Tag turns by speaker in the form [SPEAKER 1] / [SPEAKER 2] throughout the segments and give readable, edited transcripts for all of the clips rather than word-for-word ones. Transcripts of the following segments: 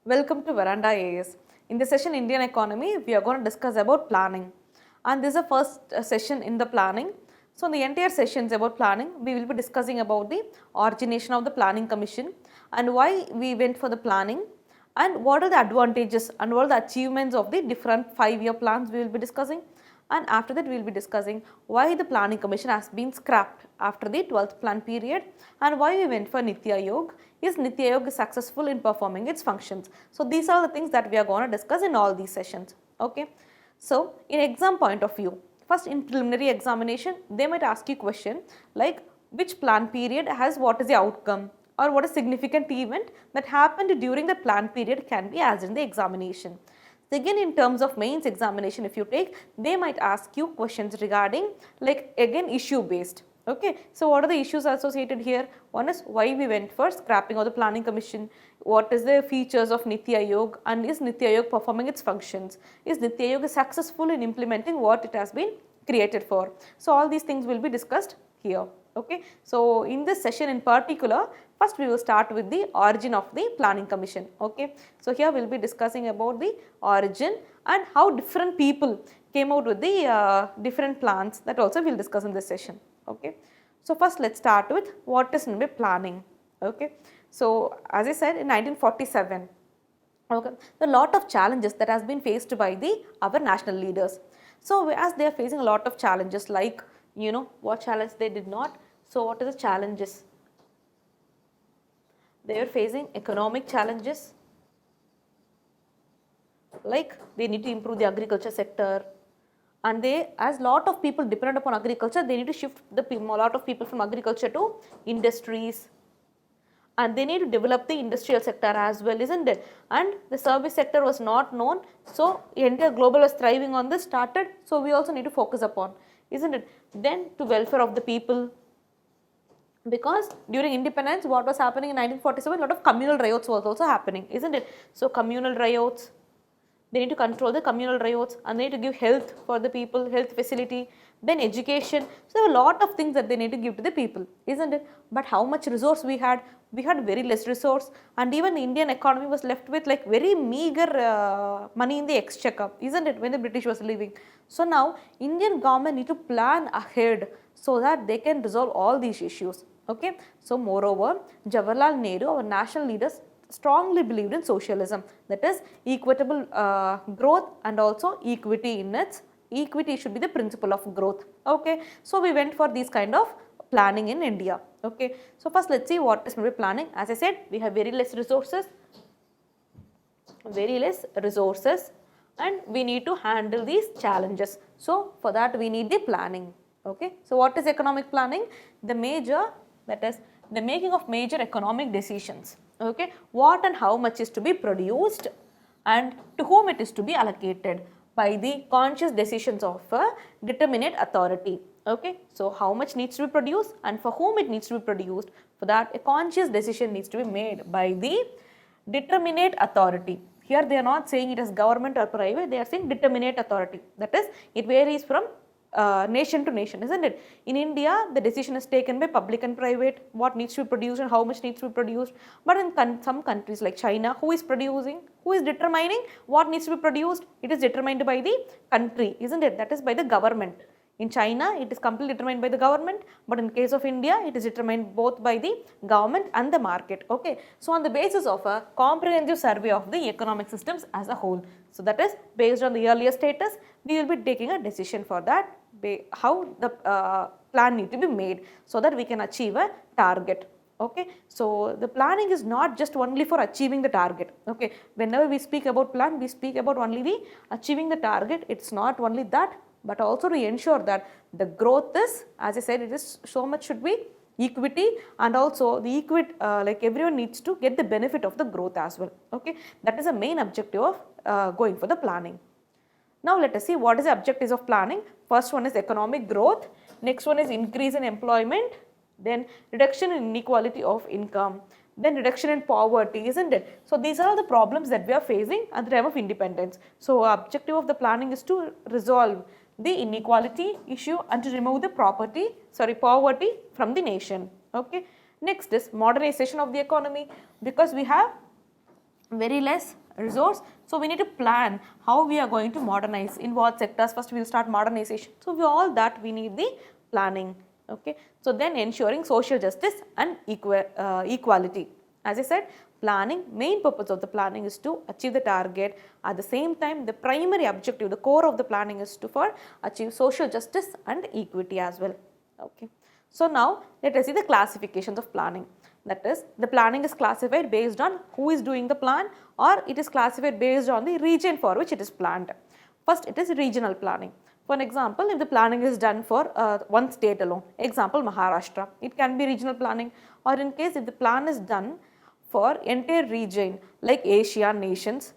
[SPEAKER 1] Welcome to Veranda IAS. In this session Indian economy, we are going to discuss about planning. And this is the first session in the planning. So in the entire sessions about planning, we will be discussing about the origination of the planning commission and why we went for the planning and what are the advantages and what are the achievements of the different 5-year plans we will be discussing. And after that we will be discussing why the planning commission has been scrapped after the 12th plan period and why we went for Niti Aayog. Is Niti Aayog successful in performing its functions? So these are the things that we are going to discuss in all these sessions. Okay. So in exam point of view, first in preliminary examination, they might ask you question like which plan period has what is the outcome or what a significant event that happened during the plan period can be asked in the examination. Again, in terms of mains examination, if you take, they might ask you questions regarding like again issue based. Okay, so what are the issues associated here? One is why we went for scrapping of the planning commission, what is the features of Niti Aayog and is Niti Aayog performing its functions? Is Niti Aayog successful in implementing what it has been created for? So all these things will be discussed here. Okay, so in this session in particular, first we will start with the origin of the planning commission. Okay, so here we will be discussing about the origin and how different people came out with the different plans, that also we will discuss in this session. Okay, so first let's start with what is planning. Okay, so as I said in 1947, okay, there are a lot of challenges that has been faced by our national leaders. So as they are facing a lot of challenges, like what challenge they did not. So what are the challenges? They are facing economic challenges, like they need to improve the agriculture sector, and they, as lot of people depend upon agriculture, they need to shift a lot of people from agriculture to industries, and they need to develop the industrial sector as well, isn't it? And the service sector was not known, so entire global was thriving on this started, so we also need to focus upon, isn't it? Then to welfare of the people, because during independence what was happening in 1947, a lot of communal riots was also happening, isn't it? So communal riots, they need to control the communal riots and they need to give health for the people, health facility, then education. So there are a lot of things that they need to give to the people, isn't it? But how much resource we had? We had very less resource, and even the Indian economy was left with like very meager money in the exchequer, isn't it, when the British was leaving. So now Indian government need to plan ahead so that they can resolve all these issues. Okay, so moreover, Jawaharlal Nehru, our national leaders, strongly believed in socialism, that is equitable growth and also equity in its, equity should be the principle of growth. Okay, so we went for these kind of planning in India. Okay, so first let's see what is planning. As I said, we have very less resources, and we need to handle these challenges. So for that we need the planning. Okay, so what is economic planning? The major, that is the making of major economic decisions. Okay, what and how much is to be produced and to whom it is to be allocated by the conscious decisions of a determinate authority. Okay, so how much needs to be produced and for whom it needs to be produced, for that a conscious decision needs to be made by the determinate authority. Here they are not saying it is government or private, they are saying determinate authority, that is it varies from nation to nation, isn't it? In India, the decision is taken by public and private, what needs to be produced and how much needs to be produced. But in some countries like China, who is producing, who is determining what needs to be produced? It is determined by the country, isn't it? That is by the government. In China, it is completely determined by the government, but in case of India, it is determined both by the government and the market. Okay, so on the basis of a comprehensive survey of the economic systems as a whole, so that is based on the earlier status, we will be taking a decision for that, how the plan need to be made so that we can achieve a target. Okay, so the planning is not just only for achieving the target. Okay, whenever we speak about plan, we speak about only the achieving the target. It's not only that, but also to ensure that the growth is, as I said, it is so much should be equity, and also the equity, like everyone needs to get the benefit of the growth as well. Okay, that is the main objective of going for the planning. Now let us see what is the objectives of planning. First one is economic growth, next one is increase in employment, then reduction in inequality of income, then reduction in poverty, isn't it? So these are all the problems that we are facing at the time of independence. So objective of the planning is to resolve the inequality issue and to remove the poverty from the nation. Okay. Next is modernization of the economy, because we have very less resource. So we need to plan how we are going to modernize, in what sectors first we will start modernization. So we, all that we need the planning. Okay. So then ensuring social justice and equality. As I said, planning, main purpose of the planning is to achieve the target. At the same time, the primary objective, the core of the planning is to for achieve social justice and equity as well. Okay. So now let us see the classifications of planning. That is, the planning is classified based on who is doing the plan, or it is classified based on the region for which it is planned. First, it is regional planning. For an example, if the planning is done for one state alone, example Maharashtra, it can be regional planning. Or in case if the plan is done for entire region like Asian nations,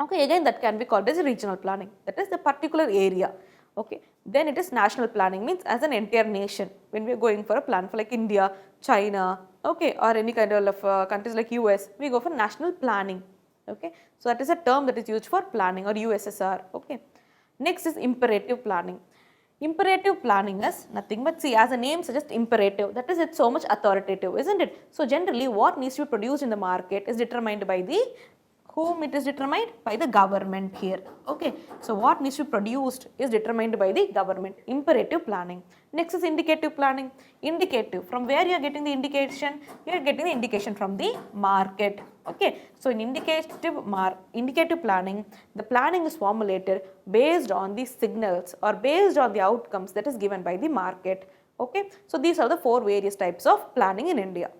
[SPEAKER 1] okay, again that can be called as regional planning. That is the particular area. Okay, then it is national planning, means as an entire nation. When we are going for a plan for like India, China, okay, or any kind of countries like US, we go for national planning. Okay, so that is a term that is used for planning, or USSR. Okay, next is imperative planning. Imperative planning is nothing but, see, as a name suggests, imperative, that is, it's so much authoritative, isn't it? So generally what needs to be produced in the market is determined by the whom. It is determined by the government here. Okay, so what needs to be produced is determined by the government. Imperative planning. Next is indicative planning. Indicative, from where you are getting the indication? You are getting the indication from the market. Okay, so in indicative planning, the planning is formulated based on the signals or based on the outcomes that is given by the market. Okay, so these are the four various types of planning in India.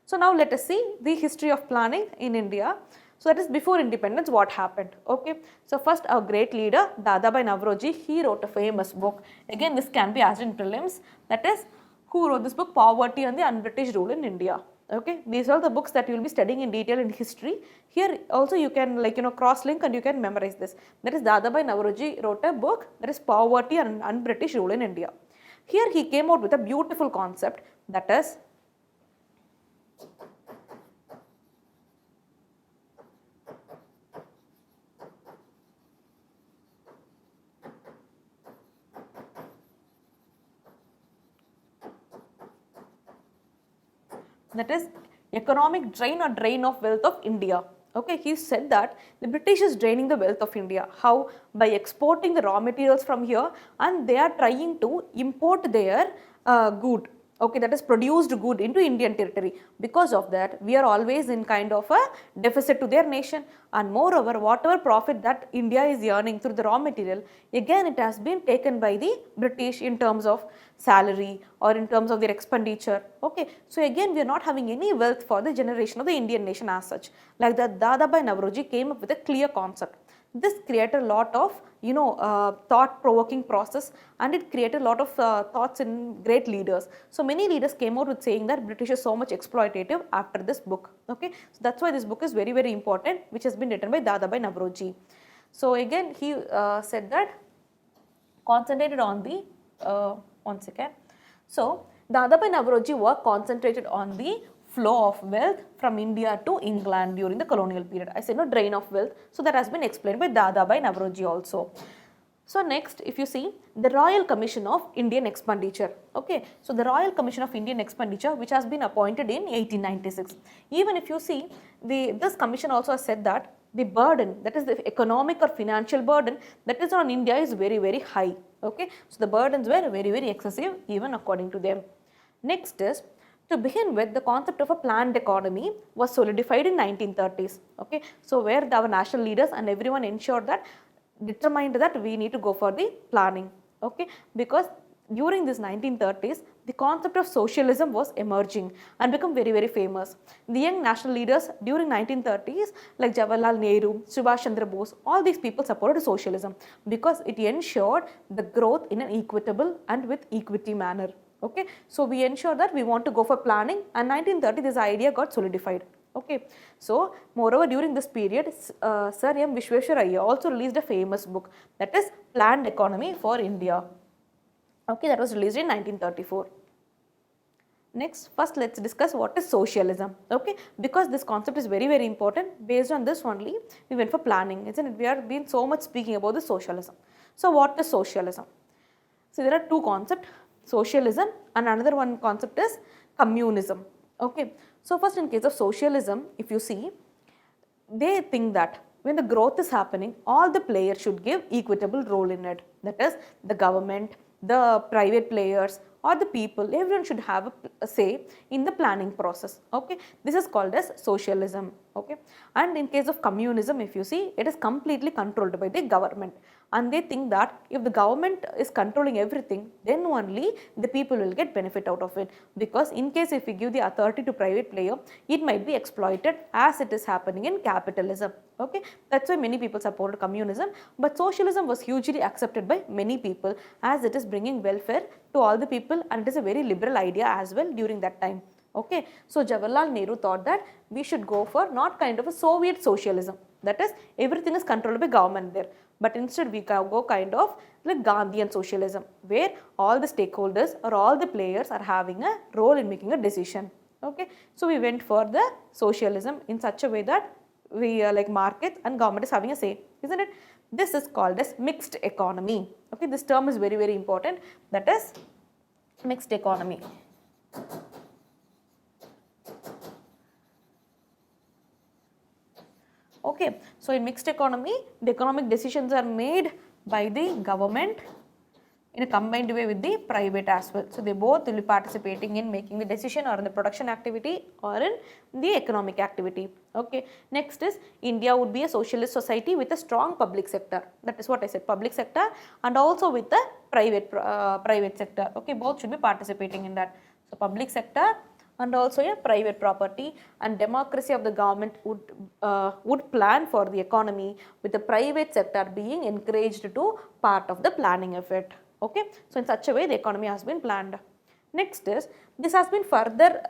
[SPEAKER 1] So now let us see the history of planning in India. So that is before independence, what happened. Okay, so first our great leader Dadabhai Naoroji, he wrote a famous book. Again, this can be asked in prelims. That is, who wrote this book? Poverty and the Un-British Rule in India. Okay, these are the books that you will be studying in detail in history. Here also you can cross link and you can memorize this. That is, Dadabhai Naoroji wrote a book, that is Poverty and Un-British Rule in India. Here he came out with a beautiful concept, that is economic drain or drain of wealth of India. Okay, he said that the British is draining the wealth of India. How? By exporting the raw materials from here, and they are trying to import their good. Okay, that is produced good into Indian territory. Because of that, we are always in kind of a deficit to their nation, and moreover, whatever profit that India is earning through the raw material, again it has been taken by the British in terms of salary or in terms of their expenditure. Okay, so again we are not having any wealth for the generation of the Indian nation as such. Like that, Dadabhai Naoroji came up with a clear concept. This created a lot of thought-provoking process, and it created a lot of thoughts in great leaders. So many leaders came out with saying that British is so much exploitative after this book. Okay, so that's why this book is very, very important, which has been written by Dadabhai Naoroji. So again he said that concentrated on the one second. So Dadabhai Naoroji work concentrated on the flow of wealth from India to England during the colonial period. I said no, drain of wealth. So that has been explained by Dadabhai Naoroji also. So next, if you see the Royal Commission of Indian Expenditure. Okay, so the Royal Commission of Indian Expenditure, which has been appointed in 1896. Even if you see, this commission also has said that the burden, that is the economic or financial burden that is on India, is very, very high. Okay, so the burdens were very, very excessive even according to them. Next is, to begin with, the concept of a planned economy was solidified in 1930s. Okay, so where our national leaders and everyone ensured that, determined that we need to go for the planning. Okay, because during this 1930s, the concept of socialism was emerging and become very, very famous. The young national leaders during 1930s like Jawaharlal Nehru, Subhash Chandra Bose, all these people supported socialism because it ensured the growth in an equitable and with equity manner. Okay, so we ensure that we want to go for planning, and 1930 this idea got solidified. Okay, so moreover during this period, Sir M. Vishweshwaraya also released a famous book, that is Planned Economy for India. Okay, that was released in 1934. Next, first let's discuss what is socialism. Okay, because this concept is very, very important. Based on this only, we went for planning, isn't it? We have been so much speaking about the socialism. So what is socialism? So there are two concepts, socialism, and another one concept is communism. Okay, so first in case of socialism, if you see, they think that when the growth is happening, all the players should give equitable role in it. That is, the government, the private players, or the people, everyone should have a say in the planning process. Okay, this is called as socialism. Okay, and in case of communism, if you see, it is completely controlled by the government, and they think that if the government is controlling everything, then only the people will get benefit out of it, because in case if we give the authority to private player, it might be exploited as it is happening in capitalism. Okay, that's why many people supported communism, but socialism was hugely accepted by many people as it is bringing welfare to all the people, and it is a very liberal idea as well during that time. Okay, so Jawaharlal Nehru thought that we should go for not kind of a Soviet socialism, that is everything is controlled by government there, but instead we go kind of like Gandhian socialism, where all the stakeholders or all the players are having a role in making a decision. Okay, so we went for the socialism in such a way that we like markets and government is having a say, isn't it? This is called as mixed economy. Okay, this term is very, very important, that is mixed economy. Okay, so in mixed economy, the economic decisions are made by the government in a combined way with the private as well. So they both will be participating in making the decision or in the production activity or in the economic activity. Okay, next is India would be a socialist society with a strong public sector. That is what I said, public sector, and also with the private sector. Okay, both should be participating in that. So public sector and also a private property, and democracy of the government would plan for the economy with the private sector being encouraged to part of the planning of it. Okay, so in such a way the economy has been planned. Next is, this has been further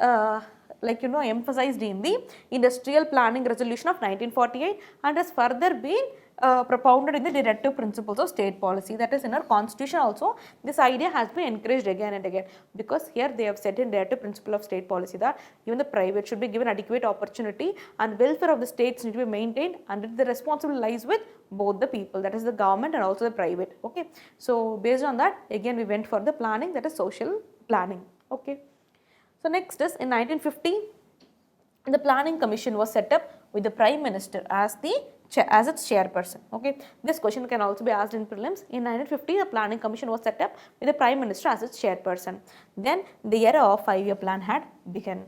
[SPEAKER 1] emphasized in the Industrial Planning Resolution of 1948 and has further been propounded in the directive principles of state policy, that is in our constitution also. This idea has been encouraged again and again, because here they have set in directive principle of state policy that even the private should be given adequate opportunity and welfare of the states need to be maintained, and the responsibility lies with both the people, that is the government and also the private. Okay, so based on that again we went for the planning, that is social planning. Okay, so next is in 1950 the planning commission was set up with the prime minister as its chairperson. Okay, this question can also be asked in prelims. In 1950 the planning commission was set up with the prime minister as its chairperson. Then the era of 5-year plan had begun.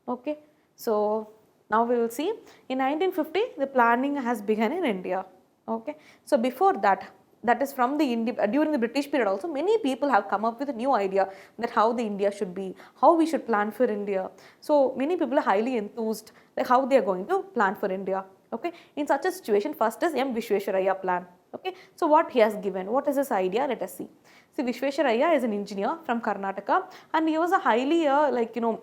[SPEAKER 1] Okay, so now we will see in 1950 the planning has begun in India. Okay, so before that, that is from during the British period also, many people have come up with a new idea that how the India should be, how we should plan for India. So many people are highly enthused like how they are going to plan for India. Okay, in such a situation, first is M. Vishvesvaraya plan. Okay, so what he has given, what is his idea? Let us see. See, Vishvesvaraya is an engineer from Karnataka, and he was a highly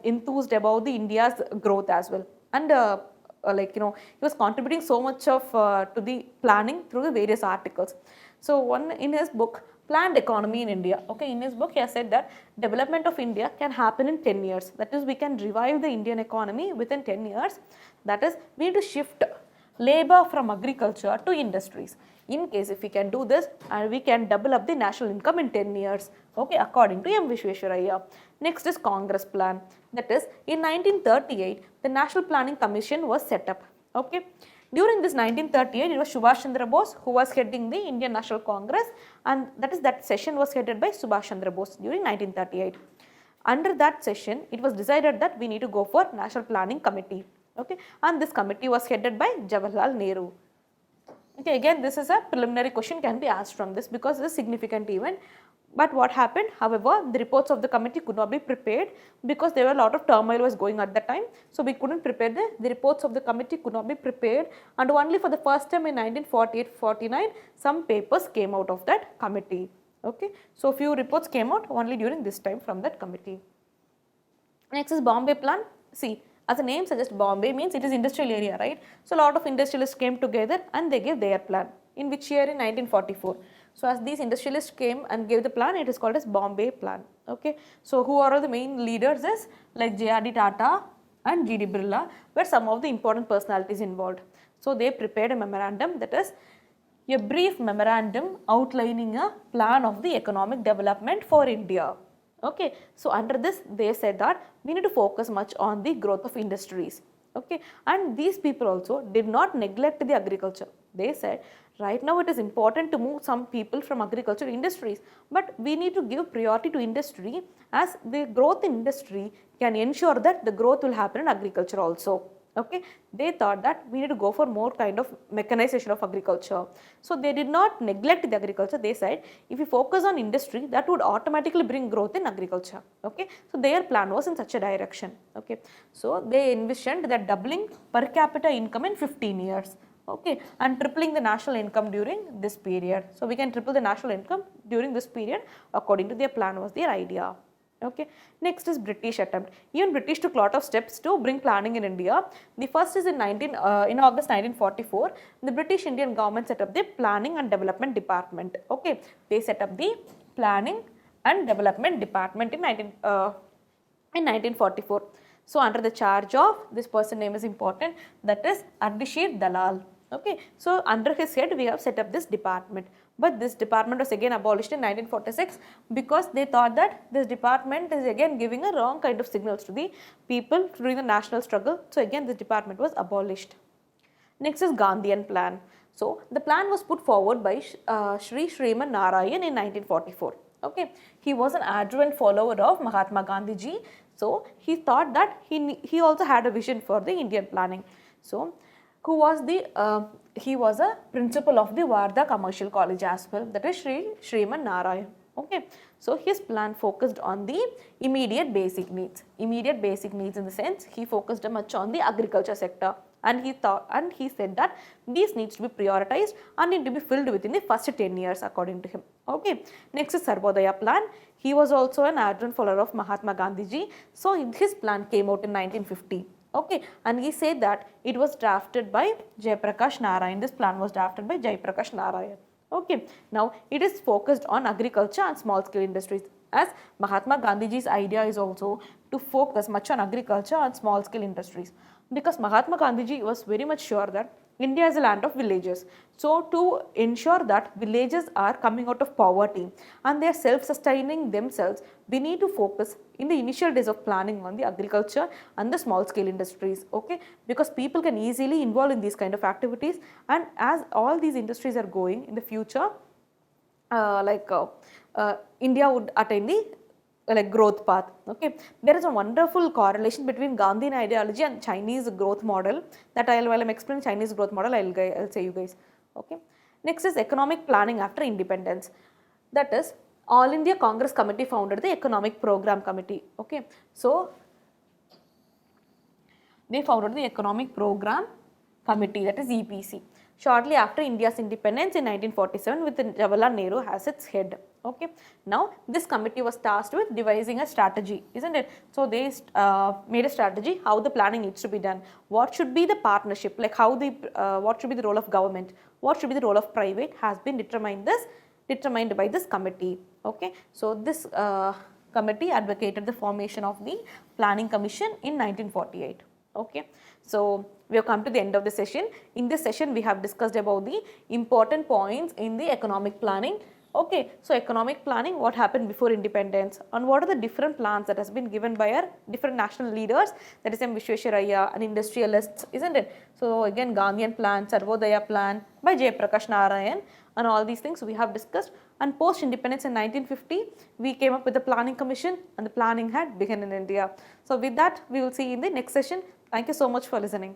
[SPEAKER 1] enthused about the India's growth as well, and he was contributing so much of to the planning through the various articles. So in his book Planned Economy in India, okay, in his book he has said that development of India can happen in 10 years. That is, we can revive the Indian economy within 10 years. That is, we need to shift labor from agriculture to industries. In case if we can do this, and we can double up the national income in 10 years, okay, according to M. Vishvesvaraya. Next is Congress plan. That is, in 1938, the National Planning Commission was set up. Okay, during this 1938, it was Subhash Chandra Bose who was heading the Indian National Congress, and that session was headed by Subhash Chandra Bose during 1938. Under that session, it was decided that we need to go for National Planning Committee. Okay, and this committee was headed by Jawaharlal Nehru. Okay, again this is a preliminary question can be asked from this because it is a significant event. But what happened, however, the reports of the committee could not be prepared because there were a lot of turmoil was going at that time. So we couldn't prepare the reports of the committee could not be prepared, and only for the first time in 1948-49 some papers came out of that committee. Okay, so few reports came out only during this time from that committee. Next is Bombay Plan. See, as the name suggests, Bombay means it is industrial area, right? So a lot of industrialists came together and they gave their plan. In which year? In 1944. So as these industrialists came and gave the plan, it is called as Bombay Plan. Okay, so who are all the main leaders is like J.R.D. Tata and G.D. Birla were some of the important personalities involved. So they prepared a memorandum, that is a brief memorandum outlining a plan of the economic development for India. Okay, so under this they said that we need to focus much on the growth of industries. Okay, and these people also did not neglect the agriculture. They said, right now it is important to move some people from agriculture to industries, but we need to give priority to industry, as the growth in industry can ensure that the growth will happen in agriculture also. Okay, they thought that we need to go for more kind of mechanization of agriculture. So they did not neglect the agriculture. They said, if we focus on industry, that would automatically bring growth in agriculture. Okay, so their plan was in such a direction. Okay, so they envisioned that doubling per capita income in 15 years. Okay, and tripling the national income during this period. So we can triple the national income during this period according to their plan, was their idea. Okay. Next is British attempt. Even British took lot of steps to bring planning in India. The first is in August 1944, the British Indian government set up the Planning and Development Department. Okay, they set up the Planning and Development Department in 1944. So under the charge of this person, name is important, that is Ardeshir Dalal. Okay, so under his head we have set up this department, but this department was again abolished in 1946 because they thought that this department is again giving a wrong kind of signals to the people during the national struggle. So again this department was abolished. Next is Gandhian Plan. So the plan was put forward by Sri Sriman Narayan in 1944. Okay, he was an ardent follower of Mahatma Gandhi ji. So he thought that he also had a vision for the Indian planning. So who was he was a principal of the Wardha Commercial College as well, that is Sri Sriman Narayan. Okay, so his plan focused on the immediate basic needs. Immediate basic needs in the sense he focused much on the agriculture sector, and he said that these needs to be prioritized and need to be filled within the first 10 years according to him. Okay, next is Sarvodaya Plan. He was also an ardent follower of Mahatma Gandhi ji. So his plan came out in 1950. Okay, and he said that it was drafted by Jayaprakash Narayan. This plan was drafted by Jayaprakash Narayan. Okay, now it is focused on agriculture and small scale industries, as Mahatma Gandhiji's idea is also to focus much on agriculture and small scale industries, because Mahatma Gandhiji was very much sure that India is a land of villages. So to ensure that villages are coming out of poverty and they are self-sustaining themselves, we need to focus in the initial days of planning on the agriculture and the small scale industries. Okay, because people can easily involve in these kind of activities, and as all these industries are going in the future, India would attain the growth path. Okay, there is a wonderful correlation between Gandhian ideology and Chinese growth model, that while I'm explaining Chinese growth model, I'll say you guys. Okay, next is economic planning after independence. That is, All India Congress Committee founded the Economic Program Committee. Okay, so they founded the Economic Program Committee, that is EPC, shortly after India's independence in 1947, with Jawaharlal Nehru as its head. Okay, now this committee was tasked with devising a strategy, isn't it? So they made a strategy how the planning needs to be done, what should be the partnership, like how what should be the role of government, what should be the role of private, has been determined by this committee. Okay, so this committee advocated the formation of the Planning Commission in 1948. Okay, so we have come to the end of the session. In this session, we have discussed about the important points in the economic planning. Okay, so economic planning, what happened before independence, and what are the different plans that has been given by our different national leaders, that is M. Vishwesvaraya and industrialists, isn't it? So again, Gandhian Plan, Sarvodaya Plan by Jayaprakash Narayan, and all these things we have discussed. And post independence in 1950, we came up with the Planning Commission, and the planning had begun in India. So with that, we will see you in the next session. Thank you so much for listening.